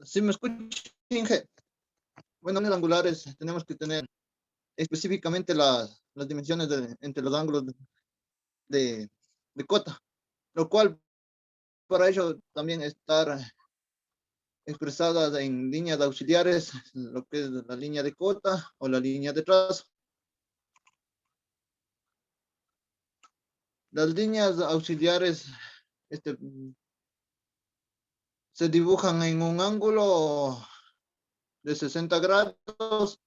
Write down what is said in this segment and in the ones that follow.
¿Sí me escucha, Inge? Bueno, en angulares tenemos que tener específicamente las dimensiones entre los ángulos de, de cota, lo cual para ello también estar expresadas en líneas auxiliares, lo que es la línea de cota o la línea de trazo. Las líneas auxiliares se dibujan en un ángulo de 60 grados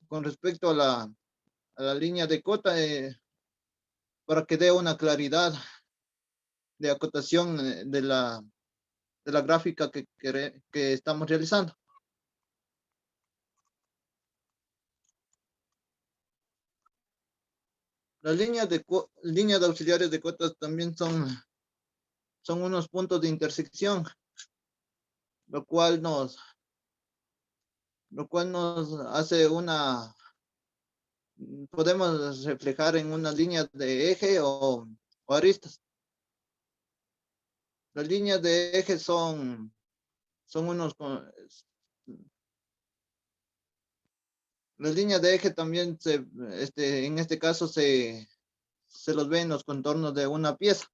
con respecto a la línea de cota para que dé una claridad de acotación de la gráfica que estamos realizando. Las líneas de auxiliares de cotas también son unos puntos de intersección, lo cual nos hace podemos reflejar en una línea de eje o aristas. Las líneas de eje son las líneas de eje también en este caso se los ve en los contornos de una pieza.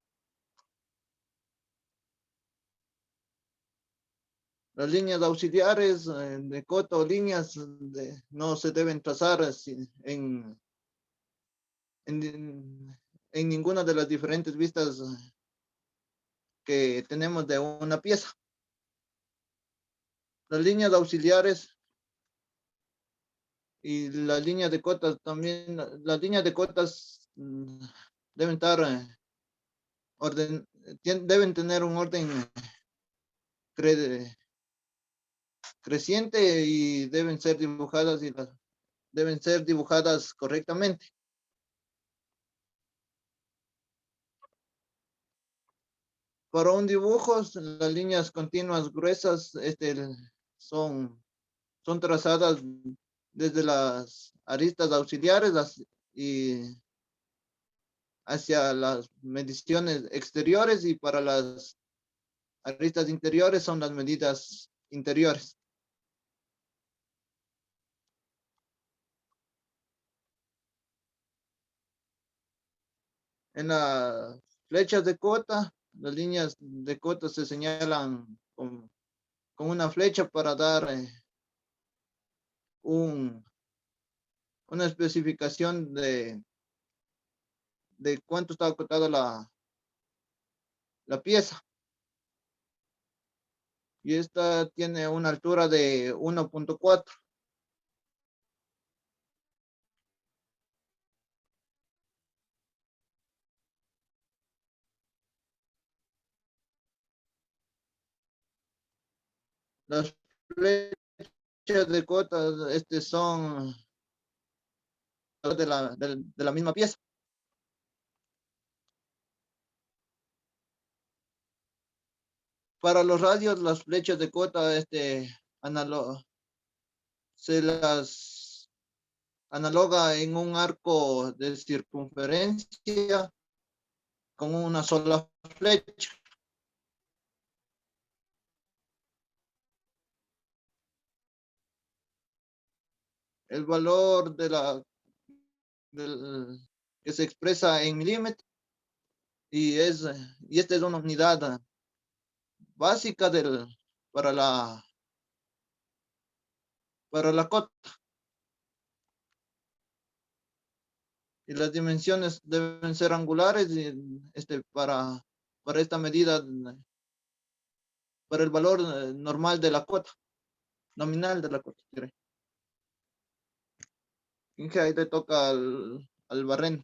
Las líneas auxiliares de cota o líneas no se deben trazar en ninguna de las diferentes vistas que tenemos de una pieza. Las líneas auxiliares y las líneas de cotas también, las líneas de cotas deben estar deben tener un orden creciente y deben ser dibujadas correctamente. Para un dibujo, las líneas continuas gruesas son trazadas desde las aristas auxiliares y hacia las mediciones exteriores, y para las aristas interiores son las medidas interiores. En las flechas de cota, las líneas de cota se señalan con una flecha para dar una especificación de cuánto está acotada la pieza. Y esta tiene una altura de 1.4. Las flechas de cota son de la misma pieza. Para los radios, las flechas de cota se las analoga en un arco de circunferencia con una sola flecha. El valor que se expresa en milímetros y esta es una unidad básica para la cota. Y las dimensiones deben ser angulares y para esta medida, para el valor normal de la cota, nominal de la cota. Inge, ahí te toca al Barreno.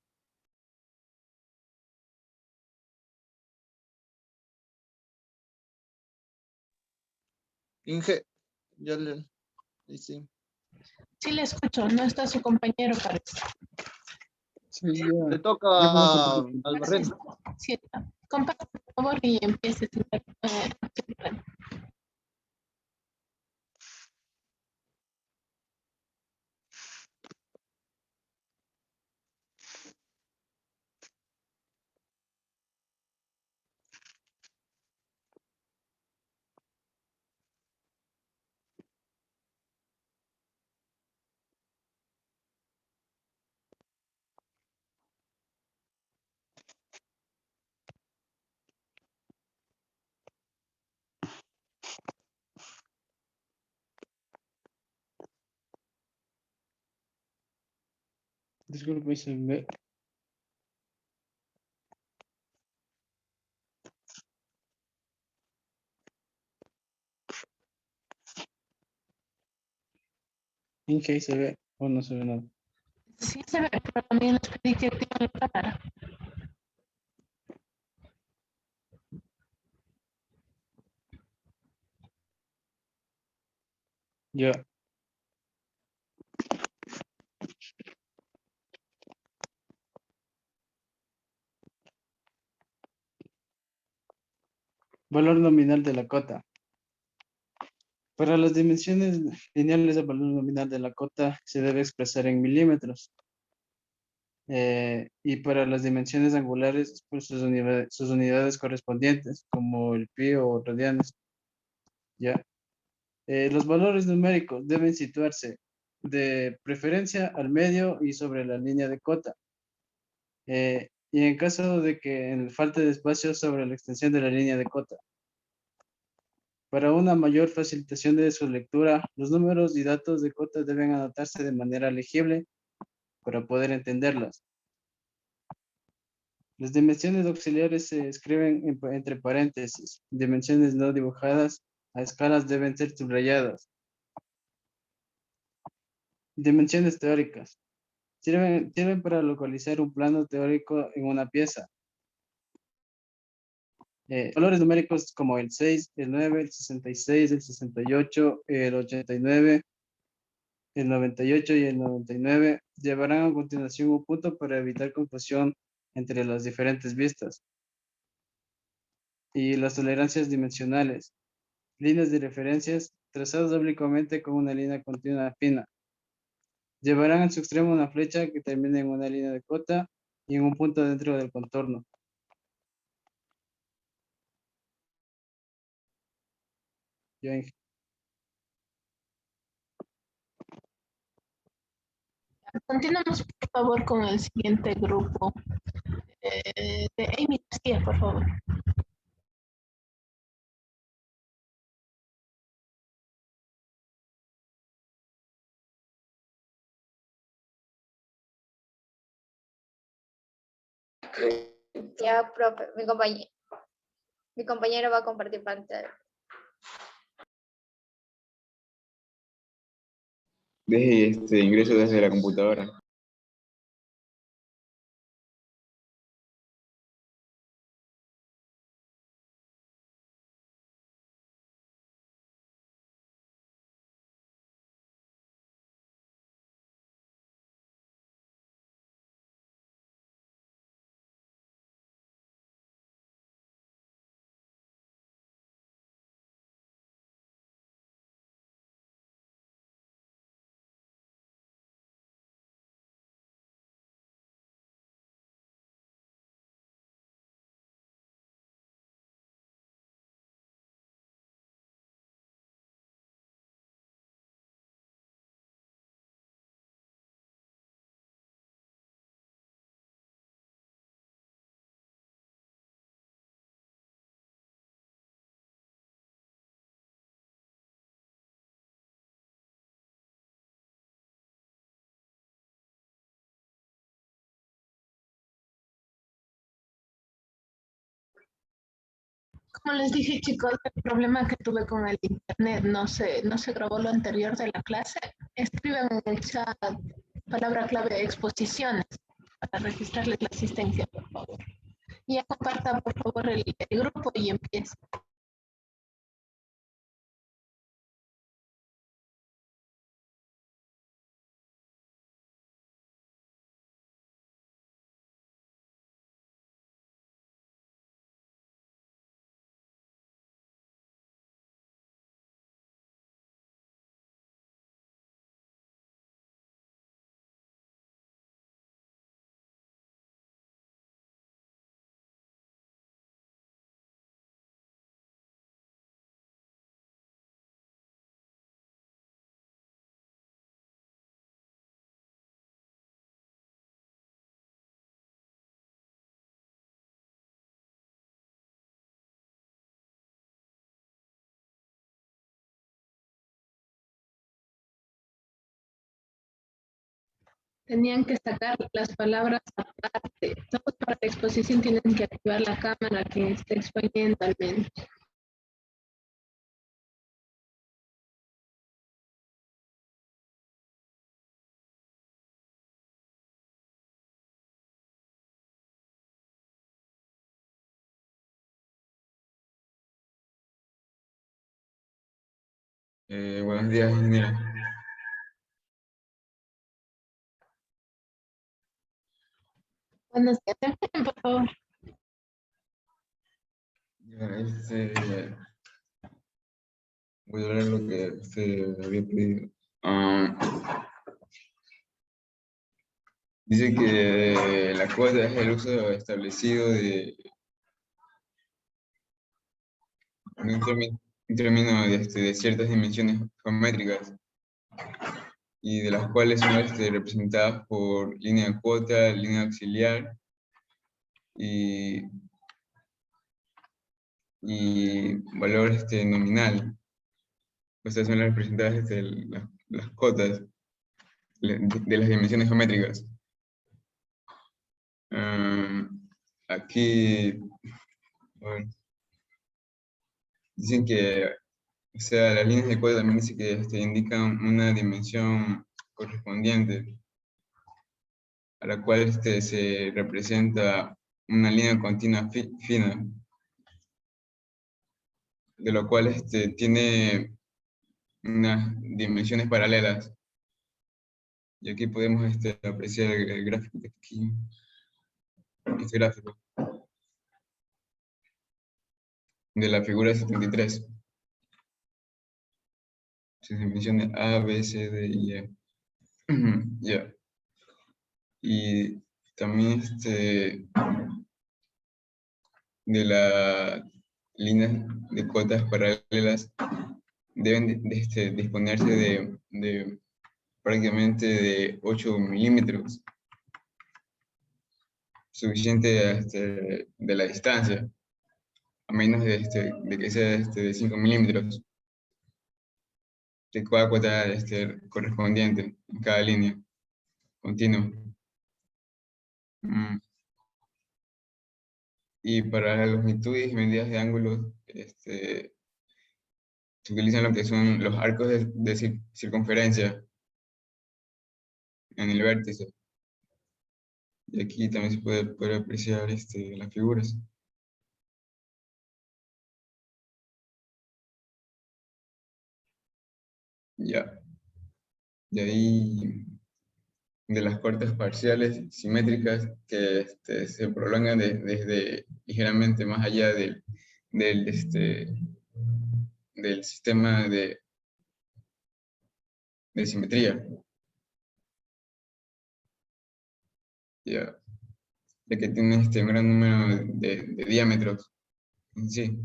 Inge, ya le... Sí. Sí, le escucho, no está su compañero, parece. Sí, ya. Le toca al Barreno. Sí, comparte, por favor, y empiece. Disculpe, se ve. ¿En qué se ve? O no se ve nada. Sí se ve, pero también les pedí que activen la cámara. Ya. Valor nominal de la cota. Para las dimensiones lineales del valor nominal de la cota se debe expresar en milímetros. Y para las dimensiones angulares, pues sus unidades correspondientes, como el pi o radianes. Ya. Los valores numéricos deben situarse de preferencia al medio y sobre la línea de cota. Y en caso de que falte de espacio sobre la extensión de la línea de cota. Para una mayor facilitación de su lectura, los números y datos de cota deben anotarse de manera legible para poder entenderlas. Las dimensiones auxiliares se escriben entre paréntesis. Dimensiones no dibujadas a escalas deben ser subrayadas. Dimensiones teóricas. Sirven para localizar un plano teórico en una pieza. Valores numéricos como el 6, el 9, el 66, el 68, el 89, el 98 y el 99 llevarán a continuación un punto para evitar confusión entre las diferentes vistas. Y las tolerancias dimensionales. Líneas de referencias trazadas oblicuamente con una línea continua fina. Llevarán en su extremo una flecha que termine en una línea de cota y en un punto dentro del contorno. Ya, Continuamos, por favor, con el siguiente grupo. De Amy García, por favor. Ya, profe, mi compañero va a compartir pantalla. Deje ingreso desde la computadora. Como les dije, chicos, el problema que tuve con el internet, no se grabó lo anterior de la clase. Escriban en el chat palabra clave exposiciones para registrarles la asistencia, por favor. Y ya compartan, por favor, el grupo y empiecen. Tenían que sacar las palabras aparte. Todos para la exposición tienen que activar la cámara que esté exponiendo al menos. Buenos días, ingeniera. Buenos días, empiecen, por favor. Ya, voy a leer lo que había pedido. Dice que la cuota es el uso establecido de un término de ciertas dimensiones geométricas y de las cuales son representadas por línea de cuota, línea auxiliar y valor nominal. Estas son las representadas las cotas de las dimensiones geométricas. Aquí bueno, dicen que, o sea, las líneas de cuota también dicen que indican una dimensión correspondiente a la cual se representa una línea continua fina, de lo cual tiene unas dimensiones paralelas. Y aquí podemos apreciar el gráfico de aquí, este gráfico, de la figura 73. Sus dimensiones A, B, C, D y E. Ya. Y también de las líneas de cotas paralelas deben disponerse de prácticamente de 8 milímetros, suficiente de la distancia, a menos de que sea de 5 milímetros de cada cuota correspondiente en cada línea continua. Y para las longitudes y medidas de ángulos, se utilizan lo que son los arcos de circunferencia en el vértice. Y aquí también se puede apreciar las figuras. Ya. De ahí, de las cortas parciales simétricas que se prolongan desde ligeramente más allá del, del sistema de simetría. Ya. Ya que tiene un gran número de diámetros en sí,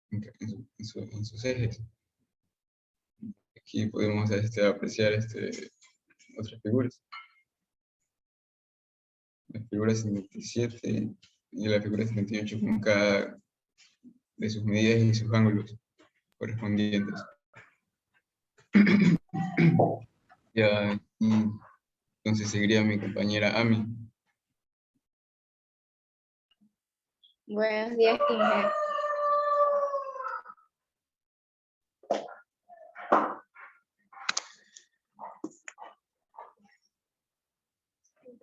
en sus ejes. Aquí podemos apreciar otras figuras. La figura 77 y la figura 78 con cada de sus medidas y sus ángulos correspondientes. Ya, y entonces seguiría mi compañera Ami. Buenos días, ingeniero.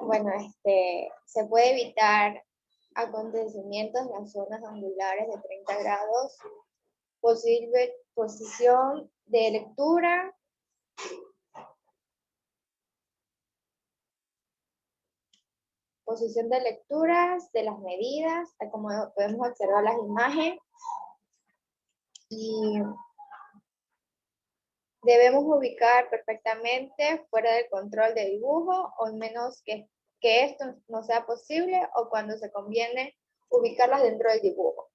Bueno, se puede evitar acontecimientos en las zonas angulares de 30 grados, posible posición de lectura, posición de lecturas de las medidas, como podemos observar las imágenes, y debemos ubicar perfectamente fuera del control de dibujo, o menos que esto no sea posible, o cuando se conviene ubicarlas dentro del dibujo,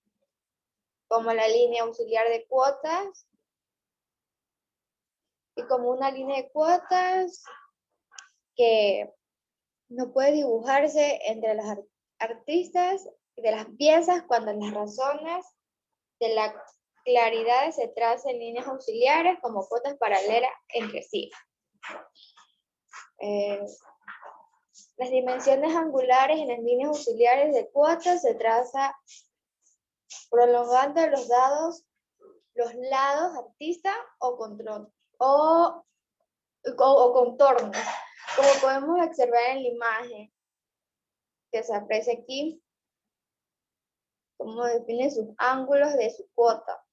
como la línea auxiliar de cuotas, y como una línea de cuotas que no puede dibujarse entre los artistas de las piezas cuando las razones de la claridad se trazan en líneas auxiliares como cuotas paralelas entre sí. Las dimensiones angulares en las líneas auxiliares de cuotas se traza prolongando los lados artistas o contornos, como podemos observar en la imagen que se aprecia aquí, cómo define sus ángulos de su cuota.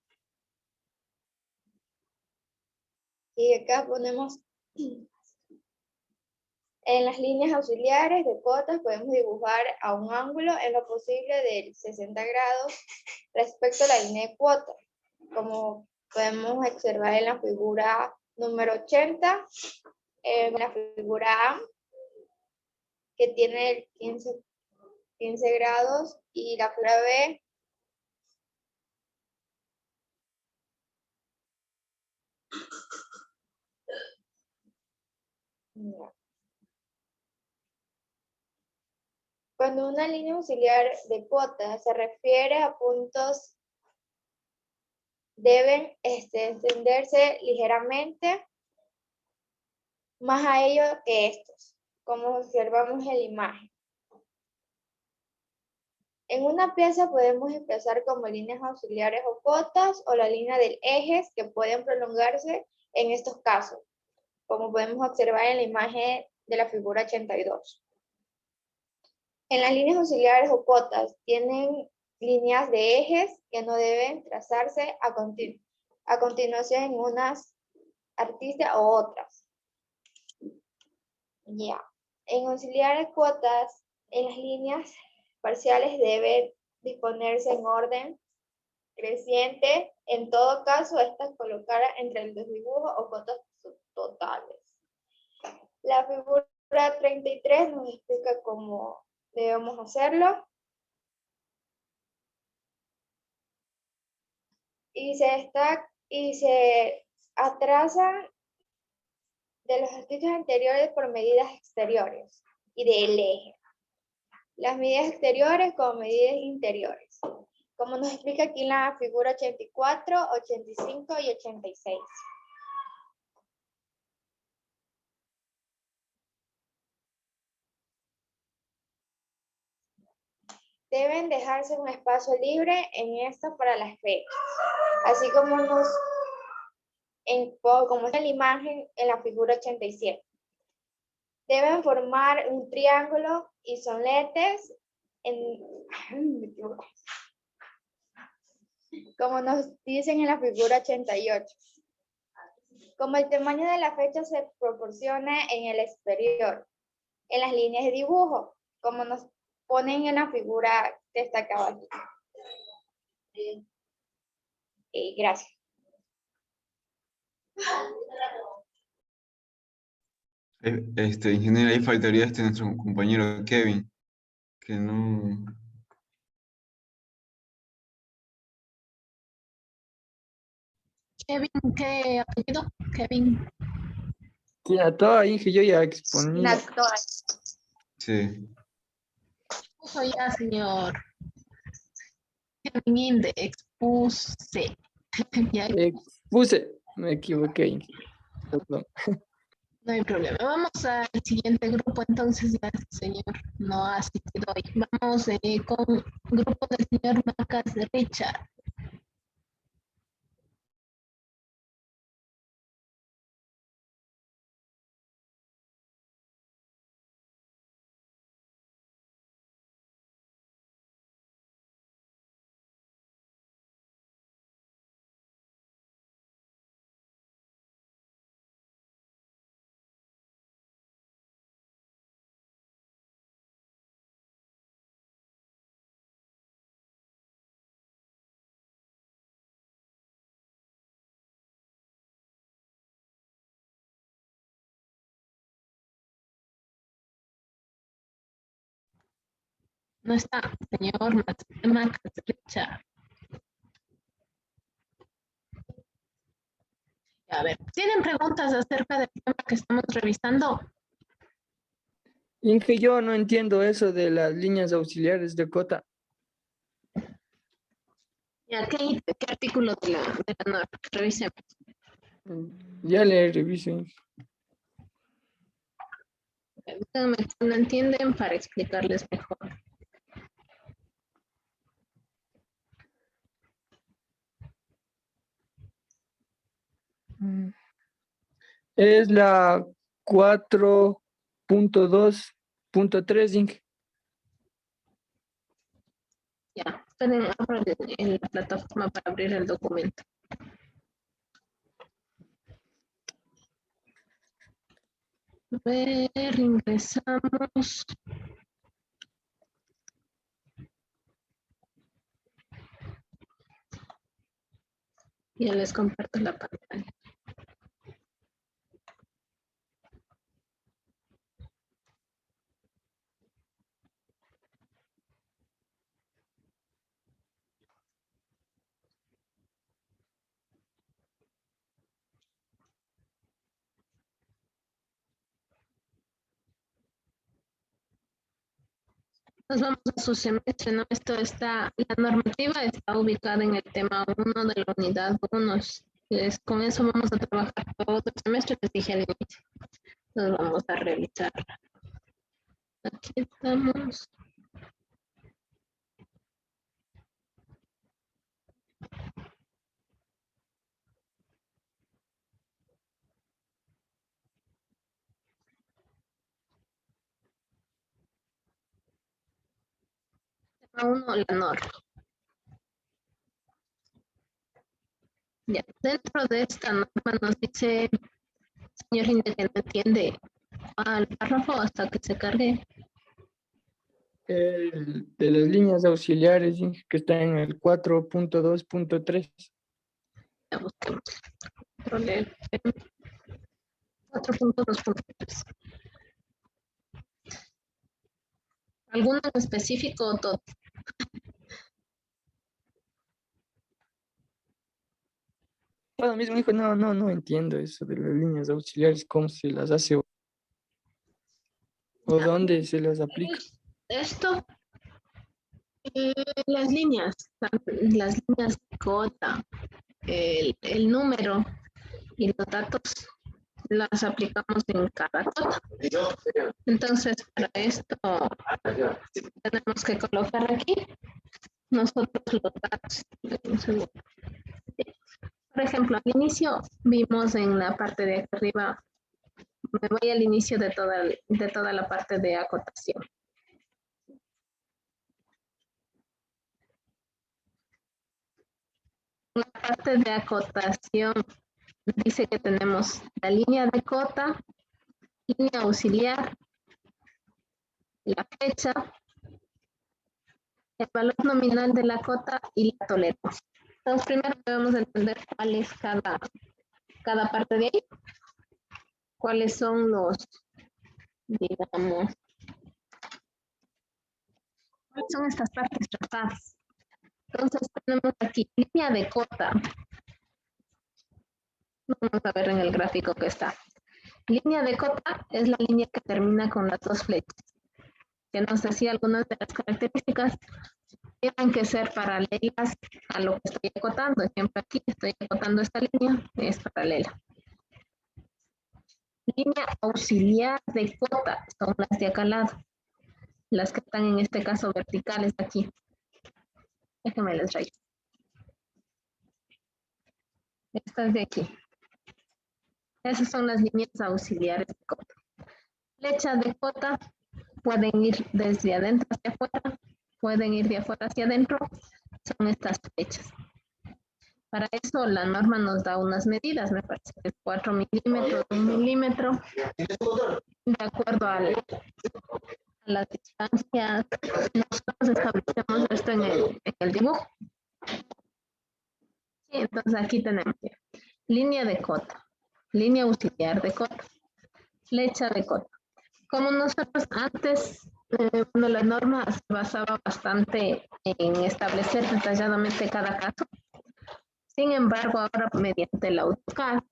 Y acá ponemos en las líneas auxiliares de cuotas podemos dibujar a un ángulo en lo posible de 60 grados respecto a la línea de cuota, como podemos observar en la figura número 80, en la figura A, que tiene 15 grados, y la figura B, cuando una línea auxiliar de cuota se refiere a puntos, deben extenderse ligeramente más a ello que estos, como observamos en la imagen. En una pieza podemos expresar como líneas auxiliares o cotas o la línea del eje que pueden prolongarse en estos casos, como podemos observar en la imagen de la figura 82. En las líneas auxiliares o cotas tienen líneas de ejes que no deben trazarse a continuación en unas artistas o otras. Ya. En auxiliares cuotas, en las líneas parciales deben disponerse en orden creciente. En todo caso, estas colocadas entre los dibujos o cotas totales. La figura 33 nos explica cómo debemos hacerlo. Y se atrasan de los artistas anteriores por medidas exteriores y del eje. Las medidas exteriores como medidas interiores, como nos explica aquí en la figura 84, 85 y 86. Deben dejarse un espacio libre en esto para las fechas, así como como está en la imagen en la figura 87. Deben formar un triángulo y soletes como nos dicen en la figura 88. Como el tamaño de la fecha se proporciona en el exterior, en las líneas de dibujo, como nos ponen en la figura destacada aquí. Gracias. Ingeniero, ahí faltaría nuestro compañero Kevin, que no... Kevin, ¿qué apellido? Kevin. Ya, todo Inge, yo ya exponí. Sí. Expuso ya, señor. Kevin Inde, expuse. Ya, Expuse, me equivoqué, Inge. Perdón. no hay problema. Vamos al siguiente grupo, entonces, gracias, señor. No ha asistido hoy. Vamos con el grupo del señor Macas de Richard. No está, señor Macas de Richard. A ver, ¿tienen preguntas acerca del tema que estamos revisando? Inge, yo no entiendo eso de las líneas auxiliares de cota. Ya, ¿qué artículo de la norma? Revisemos. Ya le reviso, Inge. Díganme si no entienden para explicarles mejor. Es la 4.2.3, Inge. Ya, esperen, abro en la plataforma para abrir el documento. A ver, ingresamos. Ya les comparto la pantalla. Nos vamos a su semestre, ¿no? Esto está, la normativa está ubicada en el tema 1 de la unidad 1. Con eso vamos a trabajar todo el semestre, les dije al inicio. Nos vamos a revisarla. Aquí estamos. Tema 1, la norma. Ya, dentro de esta norma nos dice, señor Inde, que no entiende al párrafo hasta que se cargue. De las líneas auxiliares, Inge, que está en el 4.2.3. Ya busquemos. Control F. 4.2.3. ¿Alguno en específico o todo? Bueno, mismo hijo, no entiendo eso de las líneas auxiliares, cómo se las hace o dónde se las aplica. Esto, las líneas de cota, el número y los datos las aplicamos en cada cota. Entonces, para esto tenemos que colocar aquí nosotros los datos. Un segundo. Por ejemplo, al inicio vimos en la parte de aquí arriba, me voy al inicio de toda la parte de acotación. La parte de acotación dice que tenemos la línea de cota, línea auxiliar, la fecha, el valor nominal de la cota y la tolerancia. Entonces, primero debemos entender cuál es cada parte de ahí, cuáles son los, digamos, cuáles son estas partes tratadas. Entonces, tenemos aquí línea de cota. Vamos a ver en el gráfico que está. Línea de cota es la línea que termina con las dos flechas. Que nos decía algunas de las características tienen que ser paralelas a lo que estoy acotando. Ejemplo, aquí estoy acotando esta línea, es paralela. Línea auxiliar de cota son las de acá al lado. Las que están en este caso verticales aquí. Déjenme les traigo. Estas de aquí. Esas son las líneas auxiliares de cota. Flechas de cota pueden ir desde adentro hacia afuera, pueden ir de afuera hacia adentro, son estas flechas. Para eso la norma nos da unas medidas, me parece que es 4 milímetros, 1 milímetro, de acuerdo a las distancias. Nosotros establecemos esto en el dibujo. Sí, entonces aquí tenemos línea de cota, línea auxiliar de cota, flecha de cota. Como nosotros antes, bueno, la norma se basaba bastante en establecer detalladamente cada caso. Sin embargo, ahora mediante el AutoCAD,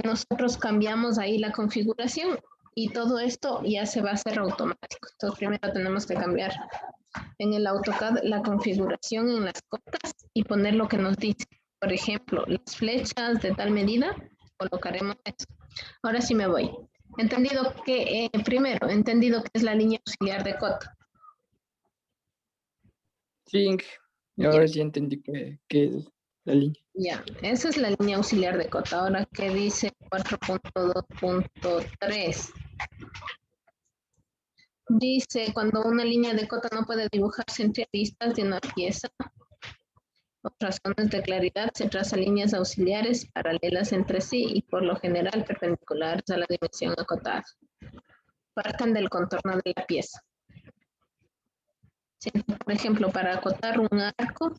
nosotros cambiamos ahí la configuración y todo esto ya se va a hacer automático. Entonces, primero tenemos que cambiar en el AutoCAD la configuración en las cotas y poner lo que nos dice. Por ejemplo, las flechas de tal medida, colocaremos eso. Ahora sí me voy. Entendido que, primero, entendido que es la línea auxiliar de cota. Sí, ahora sí entendí que es la línea. Ya, esa es la línea auxiliar de cota. Ahora, ¿qué dice 4.2.3? Dice, cuando una línea de cota no puede dibujarse entre aristas de una pieza, por razones de claridad se trazan líneas auxiliares paralelas entre sí y por lo general perpendiculares a la dimensión acotada. Parten del contorno de la pieza. Si, por ejemplo, para acotar un arco,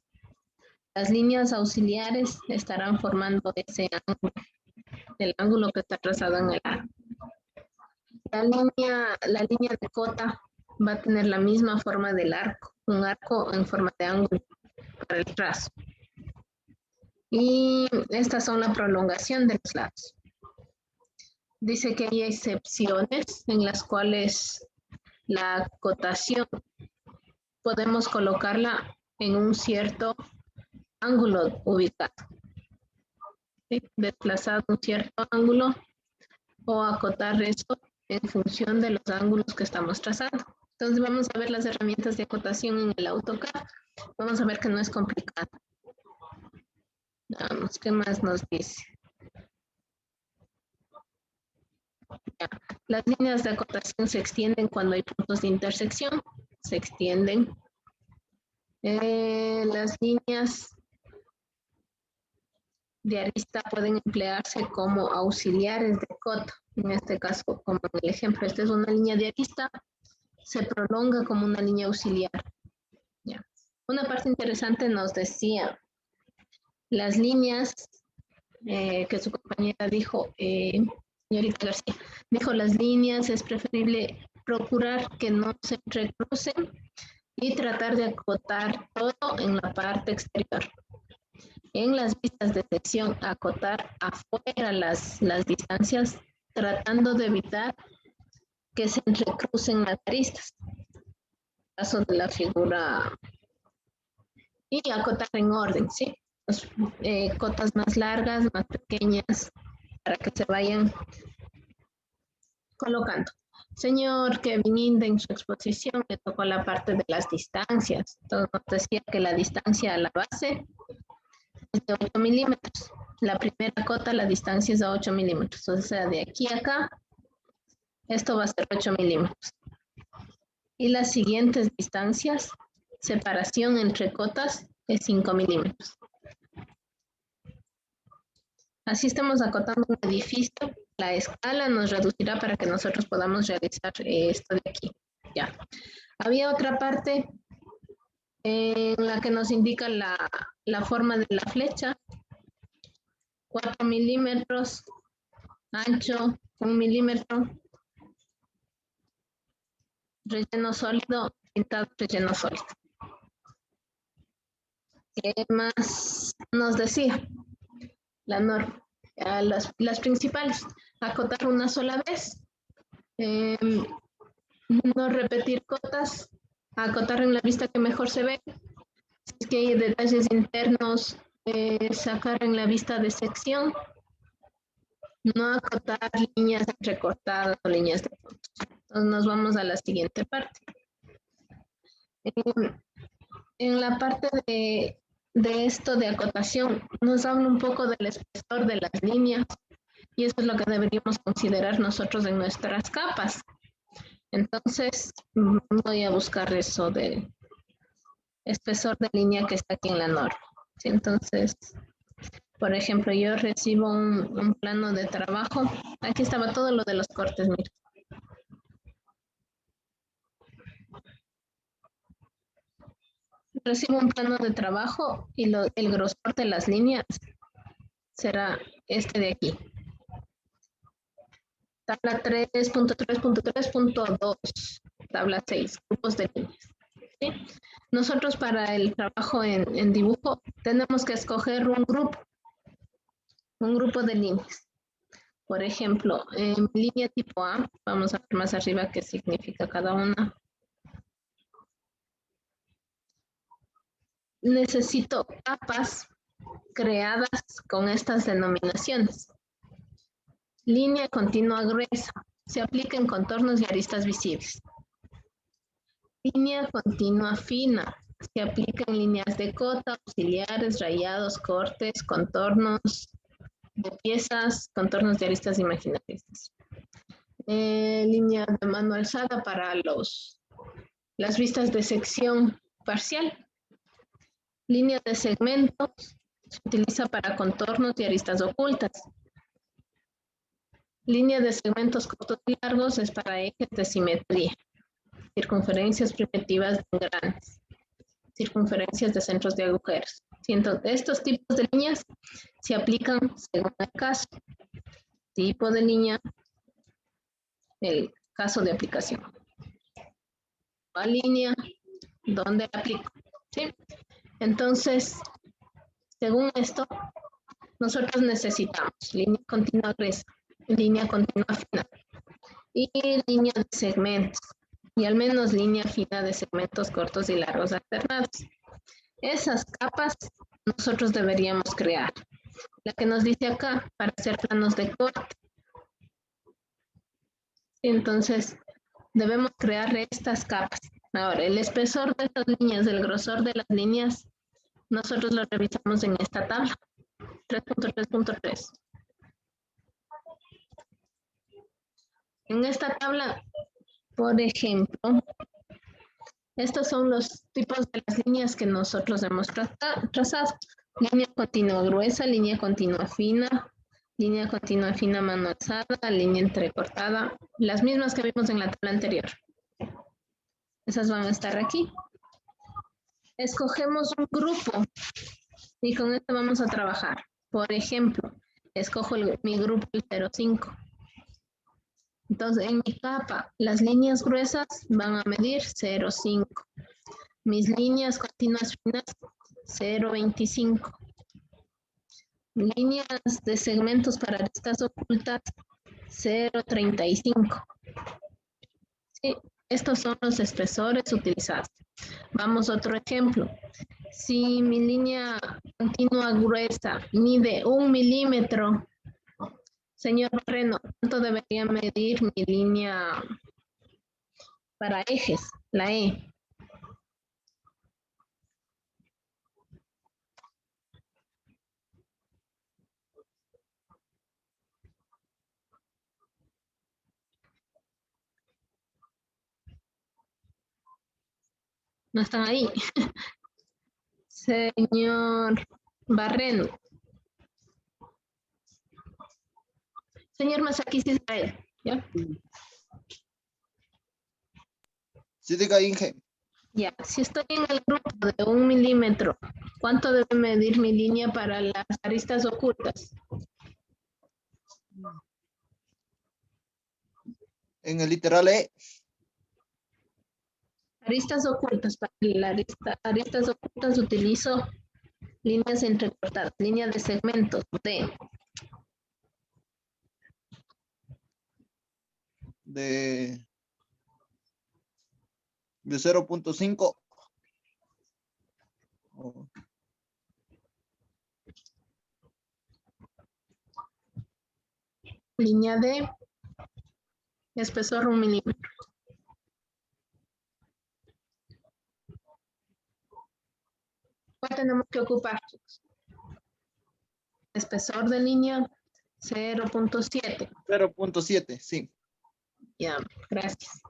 las líneas auxiliares estarán formando ese ángulo, el ángulo que está trazado en el arco. La línea de cota va a tener la misma forma del arco, un arco en forma de ángulo para el trazo. Y estas son la prolongación de los lados. Dice que hay excepciones en las cuales la acotación podemos colocarla en un cierto ángulo ubicado. ¿Sí? Desplazado un cierto ángulo o acotar eso en función de los ángulos que estamos trazando. Entonces vamos a ver las herramientas de acotación en el AutoCAD. Vamos a ver que no es complicado. Vamos, ¿qué más nos dice? Ya. Las líneas de acotación se extienden cuando hay puntos de intersección. Se extienden. Las líneas de arista pueden emplearse como auxiliares de cota. En este caso, como en el ejemplo, esta es una línea de arista, se prolonga como una línea auxiliar. Ya. Una parte interesante nos decía, las líneas que su compañera dijo, señorita García, dijo las líneas es preferible procurar que no se entrecrucen y tratar de acotar todo en la parte exterior. En las vistas de sección, acotar afuera las distancias, tratando de evitar que se entrecrucen las aristas. Caso de la figura. Y acotar en orden, ¿sí? Pues, cotas más largas, más pequeñas, para que se vayan colocando. Señor Kevin Inde, en su exposición le tocó la parte de las distancias. Entonces nos decía que la distancia a la base es de 8 milímetros. La primera cota, la distancia es de 8 milímetros. O sea, de aquí a acá, esto va a ser 8 milímetros. Y las siguientes distancias, separación entre cotas, es 5 milímetros. Así estamos acotando un edificio. La escala nos reducirá para que nosotros podamos realizar esto de aquí. Ya. Había otra parte en la que nos indica la forma de la flecha. 4 milímetros, ancho, 1 milímetro. Relleno sólido, pintado relleno sólido. ¿Qué más nos decía? La norma, las principales, acotar una sola vez, no repetir cotas, acotar en la vista que mejor se ve, si es que hay detalles internos, sacar en la vista de sección, no acotar líneas entrecortadas o líneas de puntos. Entonces nos vamos a la siguiente parte. En la parte de esto de acotación, nos habla un poco del espesor de las líneas y eso es lo que deberíamos considerar nosotros en nuestras capas. Entonces, voy a buscar eso de espesor de línea que está aquí en la norma. ¿Sí? Entonces, por ejemplo, yo recibo un plano de trabajo. Aquí estaba todo lo de los cortes, mira. Recibo un plano de trabajo y el grosor de las líneas será este de aquí. Tabla 3.3.3.2, tabla 6, grupos de líneas. ¿Sí? Nosotros para el trabajo en dibujo tenemos que escoger un grupo de líneas. Por ejemplo, en línea tipo A, vamos a ver más arriba qué significa cada una. Necesito capas creadas con estas denominaciones. Línea continua gruesa, se aplica en contornos y aristas visibles. Línea continua fina. Se aplica en líneas de cota, auxiliares, rayados, cortes, contornos de piezas, contornos de aristas imaginarias. Línea de mano alzada para las vistas de sección parcial. Línea de segmentos se utiliza para contornos y aristas ocultas. Línea de segmentos cortos y largos es para ejes de simetría. Circunferencias primitivas de engranes. Circunferencias de centros de agujeros. Estos tipos de líneas se aplican según el caso. Tipo de línea, el caso de aplicación. ¿Cuál línea? ¿Dónde la aplico? ¿Sí? Entonces, según esto, nosotros necesitamos línea continua gruesa, línea continua fina y línea de segmentos. Y al menos línea fina de segmentos cortos y largos alternados. Esas capas nosotros deberíamos crear. La que nos dice acá, para hacer planos de corte. Entonces, debemos crear estas capas. Ahora, el espesor de estas líneas, el grosor de las líneas, nosotros lo revisamos en esta tabla. 3.3.3. En esta tabla, por ejemplo, estos son los tipos de las líneas que nosotros hemos trazado. Línea continua gruesa, línea continua fina mano alzada, línea entrecortada, las mismas que vimos en la tabla anterior. Esas van a estar aquí. Escogemos un grupo y con esto vamos a trabajar. Por ejemplo, escojo mi grupo el 0,5. Entonces, en mi capa, las líneas gruesas van a medir 0,5. Mis líneas continuas finas, 0,25. Líneas de segmentos para aristas ocultas, 0,35. Sí, estos son los espesores utilizados. Vamos a otro ejemplo. Si mi línea continua gruesa mide 1 milímetro, señor Barreno, ¿cuánto debería medir mi línea para ejes, la E? No están ahí. Señor Barreno. Señor Masakis Israel, ¿ya? Sí, diga, Inge. Ya, si estoy en el grupo de 1 milímetro, ¿cuánto debe medir mi línea para las aristas ocultas? En el literal E. Aristas ocultas, para la aristas ocultas utilizo líneas entrecortadas, línea de segmentos de 0.5. línea de espesor 1 milímetro. ¿Cuál tenemos que ocupar, chicos? Espesor de línea 0.7. 0.7, sí. Ya, gracias.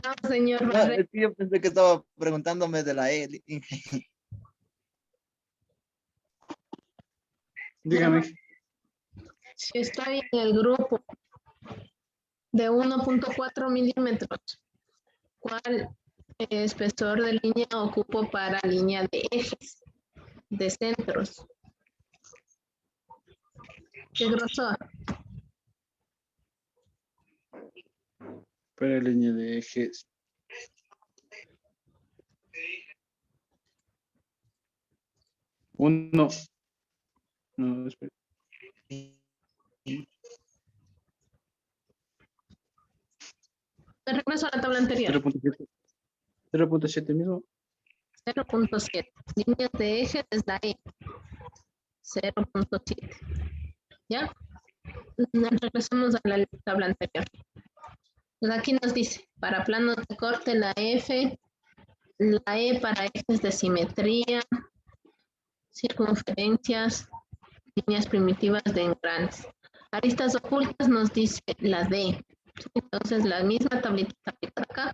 Vamos, señor No, Barreno. es que yo pensé que estaba preguntándome de la E, Inge. Dígame. Si estoy en el grupo de 1.4 milímetros, ¿cuál espesor de línea ocupo para línea de ejes, de centros? ¿Qué grosor? Para línea de ejes. Uno. No, espera. Me regreso a la tabla anterior. 0.7. 0.7 mismo. 0.7. Líneas de eje es la E. 0.7. ¿Ya? Regresamos a la tabla anterior. Pues aquí nos dice, para planos de corte, la F, la E para ejes de simetría, circunferencias, líneas primitivas de engranes. Aristas ocultas nos dice la D. Entonces, la misma tablita acá.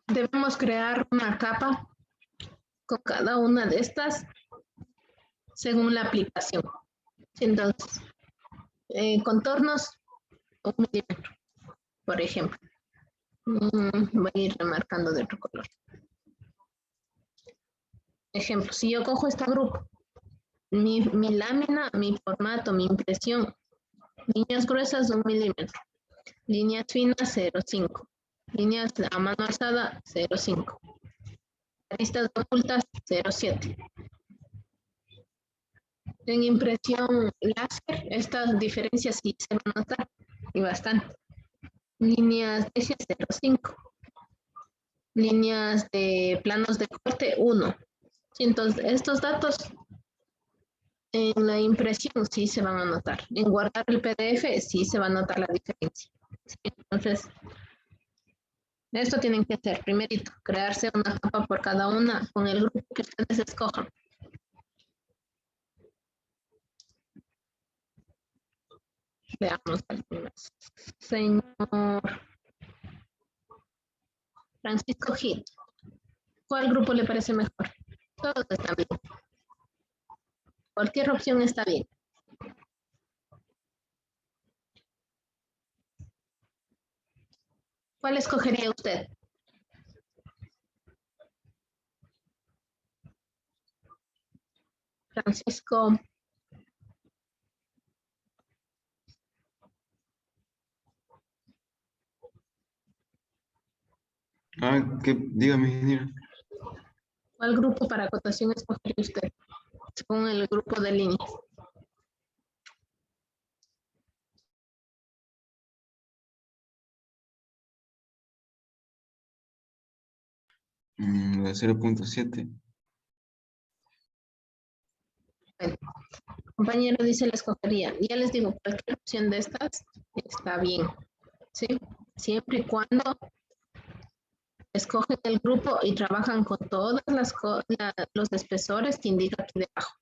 Debemos crear una capa con cada una de estas según la aplicación. Entonces, contornos, 1 milímetro, por ejemplo. Voy a ir remarcando de otro color. Ejemplo, si yo cojo este grupo, mi lámina, mi formato, mi impresión, líneas gruesas 1 milímetro, líneas finas 0,5, líneas a mano alzada 0,5, aristas ocultas 0,7. En impresión láser, estas diferencias sí se van a notar, y bastante. Líneas de eje 0,5. Líneas de planos de corte 1. Entonces, estos datos en la impresión sí se van a notar. En guardar el PDF sí se va a notar la diferencia. Entonces, esto tienen que hacer primerito, crearse una capa por cada una con el grupo que ustedes escojan. Veamos al primero. Señor Francisco Gil, ¿cuál grupo le parece mejor? Todos están bien. Cualquier opción está bien. ¿Cuál escogería usted? Francisco. Dígame, ingeniero. ¿Cuál grupo para acotación escogería usted? Según el grupo de líneas. La 0.7. Bueno, compañero dice la escogería. Ya les digo, cualquier opción de estas está bien. ¿Sí? Siempre y cuando escogen el grupo y trabajan con todas los espesores que indica aquí debajo.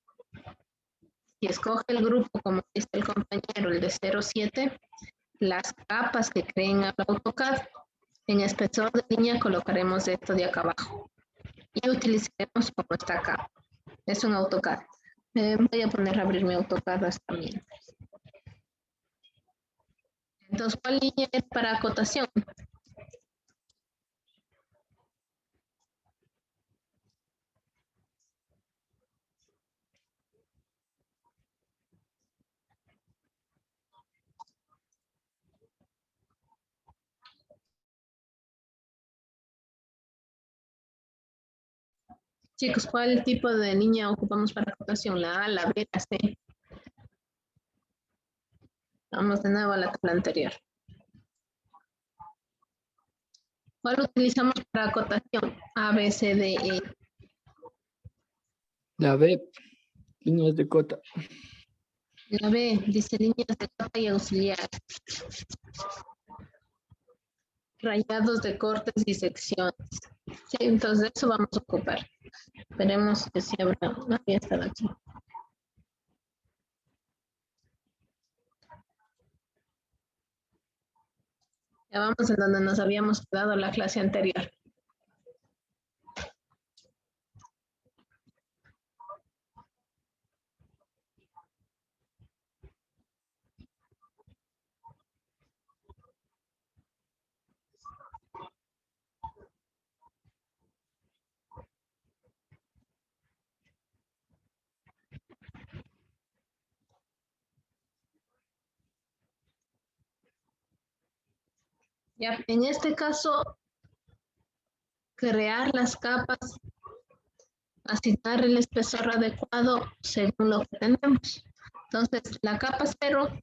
Si escoge el grupo, como dice el compañero, el de 0,7, las capas que creen al AutoCAD, en espesor de línea colocaremos esto de acá abajo. Y utilizaremos como está acá. Es un AutoCAD. Voy a poner a abrir mi AutoCAD hasta mientras. Entonces, ¿cuál línea es para acotación? Chicos, ¿cuál tipo de línea ocupamos para acotación? ¿La A, la B, la C? Vamos de nuevo a la tabla anterior. ¿Cuál utilizamos para acotación? A, B, C, D, E. La B, líneas de cota. La B dice líneas de cota y auxiliar. Rayados de cortes y secciones. Sí, entonces eso vamos a ocupar. Esperemos que se abra. No, ya está aquí. Ya vamos en donde nos habíamos quedado la clase anterior. Ya, en este caso, crear las capas, asignar el espesor adecuado según lo que tenemos. Entonces, la capa 0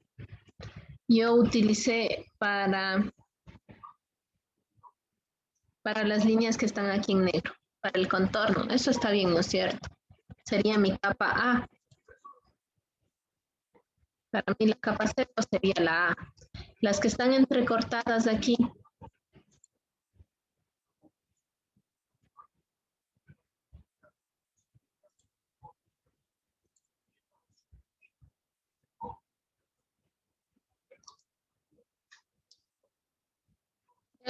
yo utilicé para las líneas que están aquí en negro, para el contorno. Eso está bien, ¿no es cierto? Sería mi capa A. Para mí la capa 0 sería la A. Las que están entrecortadas aquí.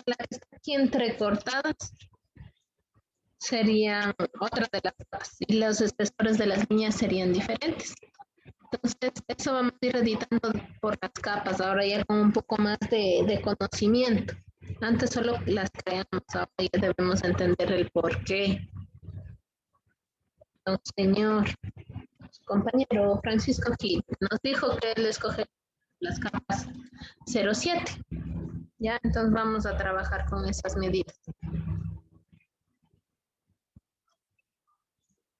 La que está aquí entrecortadas serían otra de las capas y los espesores de las líneas serían diferentes. Entonces, eso vamos a ir editando por las capas, ahora ya con un poco más de conocimiento. Antes solo las creamos, ahora ya debemos entender el por qué. Don señor compañero Francisco aquí nos dijo que él escoge las capas 0,7. Ya, entonces vamos a trabajar con esas medidas.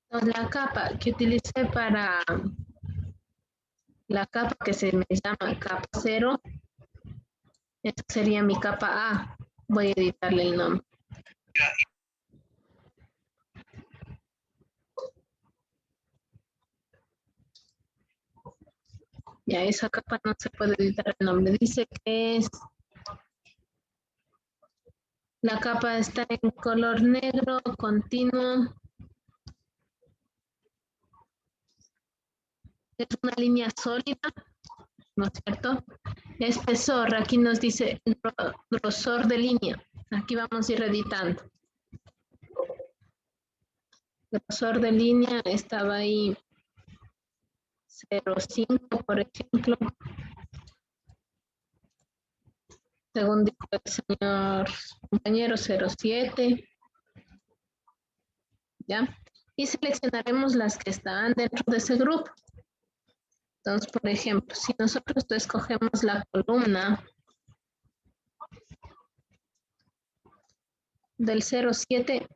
Entonces, la capa que utilicé para la capa que se me llama capa 0, esta sería mi capa A. Voy a editarle el nombre. Ya, esa capa no se puede editar el nombre. Dice que es... La capa está en color negro, continuo. Es una línea sólida, ¿no es cierto? Espesor, aquí nos dice grosor de línea. Aquí vamos a ir editando. Grosor de línea estaba ahí 0,5, por ejemplo. Según dijo el señor compañero, 0,7. ¿Ya? Y seleccionaremos las que están dentro de ese grupo. Entonces, por ejemplo, si nosotros escogemos la columna del 0,7,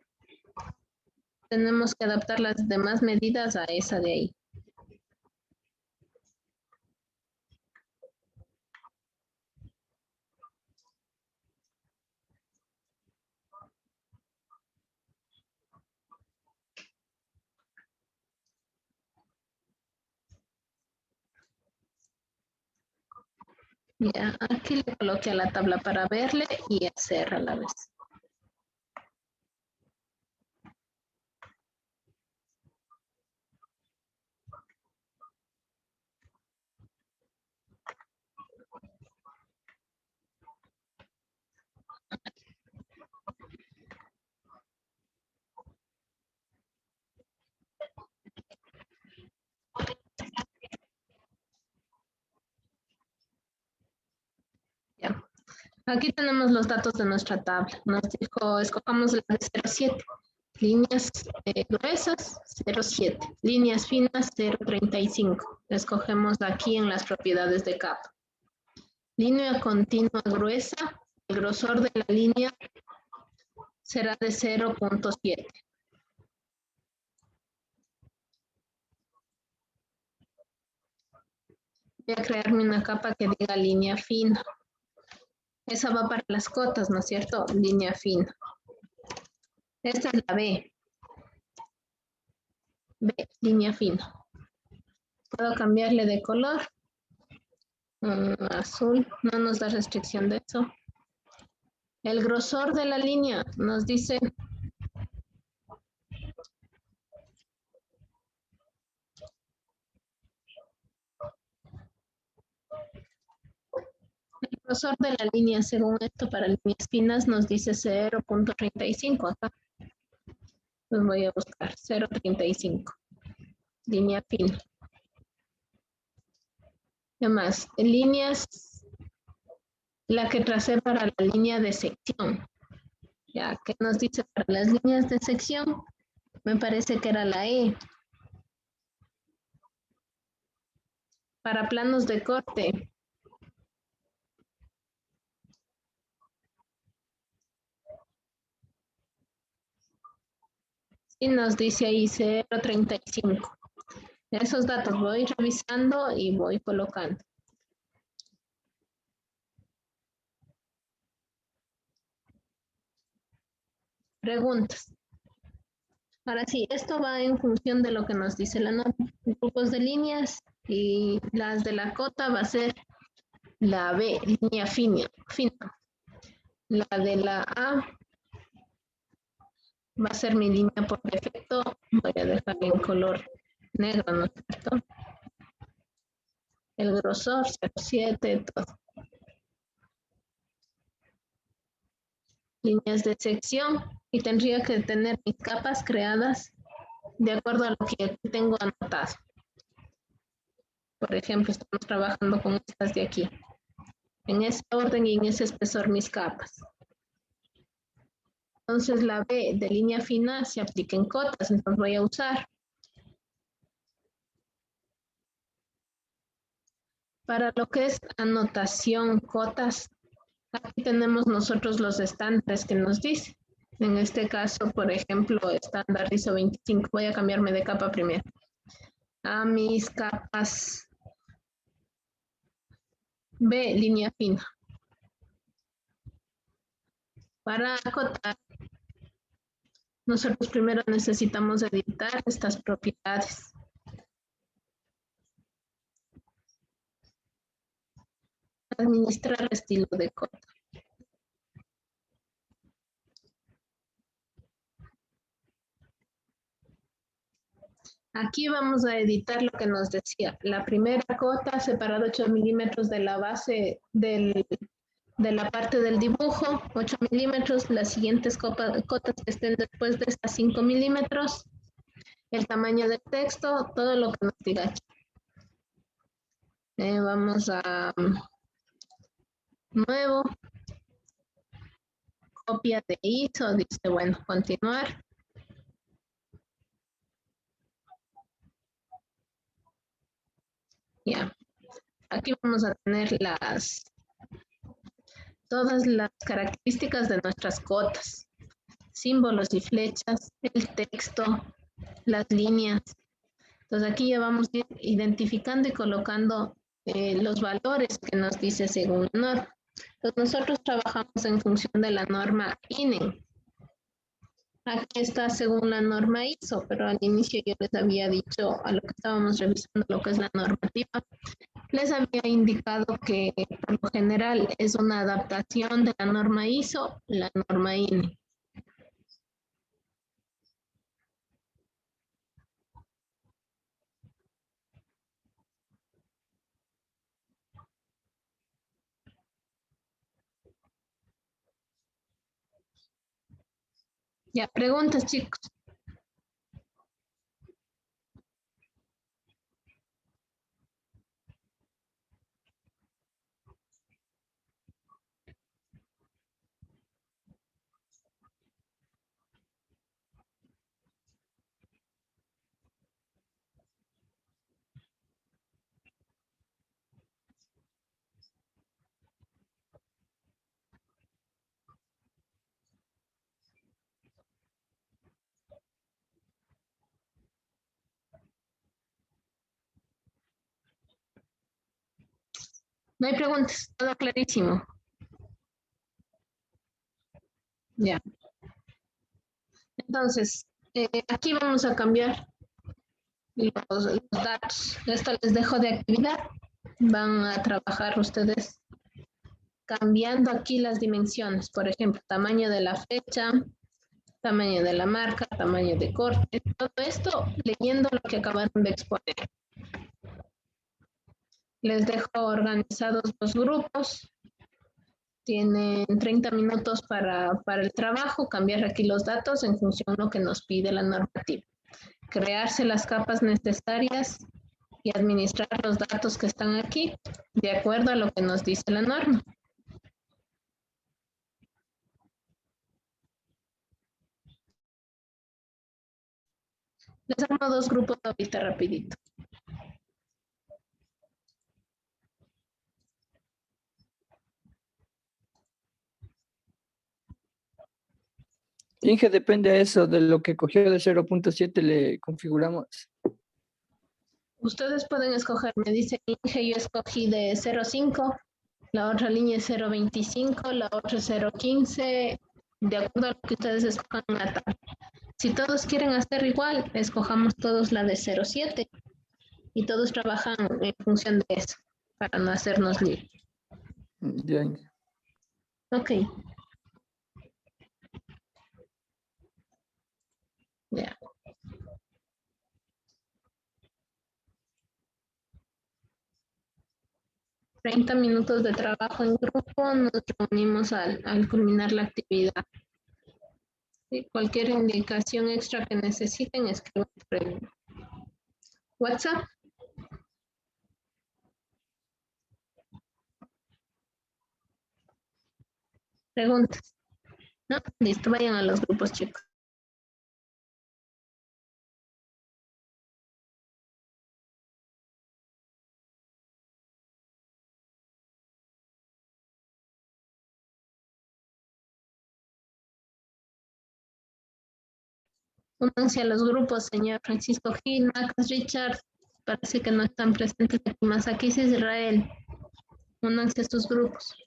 tenemos que adaptar las demás medidas a esa de ahí. Ya, aquí le coloqué a la tabla para verle y hacer a la vez. Ya. Aquí tenemos los datos de nuestra tabla. Nos dijo, escojamos la de 0,7. Líneas gruesas, 0,7. Líneas finas, 0,35. Escogemos aquí en las propiedades de capa. Línea continua gruesa, el grosor de la línea será de 0,7. Voy a crearme una capa que diga línea fina. Esa va para las cotas, ¿no es cierto? Línea fina. Esta es la B. B, línea fina. Puedo cambiarle de color. Azul, no nos da restricción de eso. El grosor de la línea nos dice el grosor de la línea, según esto, para líneas finas nos dice 0,35 acá. Pues voy a buscar 0,35. Línea fina. ¿Qué más? Líneas, la que tracé para la línea de sección. Ya, ¿qué nos dice para las líneas de sección? Me parece que era la E. Para planos de corte. Y nos dice ahí 0,35. Esos datos voy revisando y voy colocando. Preguntas. Ahora sí, esto va en función de lo que nos dice la norma. Grupos de líneas Y las de la cota va a ser la B, línea fina. La de la A va a ser mi línea por defecto. Voy a dejar en color negro, ¿no es cierto? El grosor, 0,7, todo. Líneas de sección y tendría que tener mis capas creadas de acuerdo a lo que aquí tengo anotado. Por ejemplo, estamos trabajando con estas de aquí. En ese orden y en ese espesor mis capas. Entonces la B de línea fina se aplica en cotas, entonces voy a usar. Para lo que es anotación cotas, aquí tenemos nosotros los estándares que nos dice. En este caso, por ejemplo, estándar ISO 25. Voy a cambiarme de capa primero. A mis capas B, línea fina. Para acotar, nosotros primero necesitamos editar estas propiedades. Administrar estilo de cota. Aquí vamos a editar lo que nos decía. La primera cota separada 8 milímetros de la base de la parte del dibujo, 8 milímetros. Las siguientes cotas que estén después de estas 5 milímetros. El tamaño del texto, todo lo que nos diga aquí. Vamos a nuevo. Copia de ISO, dice, bueno, continuar. Ya, aquí vamos a tener todas las características de nuestras cotas, símbolos y flechas, el texto, las líneas. Entonces aquí ya vamos a ir identificando y colocando los valores que nos dice según la norma. Entonces nosotros trabajamos en función de la norma INE. Aquí está según la norma ISO, pero al inicio yo les había dicho, a lo que estábamos revisando lo que es la normativa, les había indicado que por lo general es una adaptación de la norma ISO, la norma INE. Ya, preguntas, chicos. No hay preguntas, todo clarísimo. Ya. Entonces, aquí vamos a cambiar los datos. Esto les dejo de actividad. Van a trabajar ustedes cambiando aquí las dimensiones. Por ejemplo, tamaño de la fecha, tamaño de la marca, tamaño de corte. Todo esto leyendo lo que acabaron de exponer. Les dejo organizados los grupos. Tienen 30 minutos para el trabajo, cambiar aquí los datos en función de lo que nos pide la normativa. Crearse las capas necesarias y administrar los datos que están aquí de acuerdo a lo que nos dice la norma. Les armo dos grupos ahorita rapidito. Inge, depende de eso, de lo que cogió de 0.7 le configuramos. Ustedes pueden escoger, me dice Inge, yo escogí de 0.5, la otra línea es 0.25, la otra es 0.15, de acuerdo a lo que ustedes escojan en la tabla. Si todos quieren hacer igual, escojamos todos la de 0.7 Y todos trabajan en función de eso, para no hacernos lío. Ya. Ok. Ya. $30 minutos de trabajo en grupo, nos reunimos al culminar la actividad. Sí, cualquier indicación extra que necesiten, escriban por el WhatsApp. Preguntas. No, listo, vayan a los grupos, chicos. Únanse a los grupos, señor Francisco Gil, Max, Richard. Parece que no están presentes aquí más. Aquí es Israel. Únanse a estos grupos.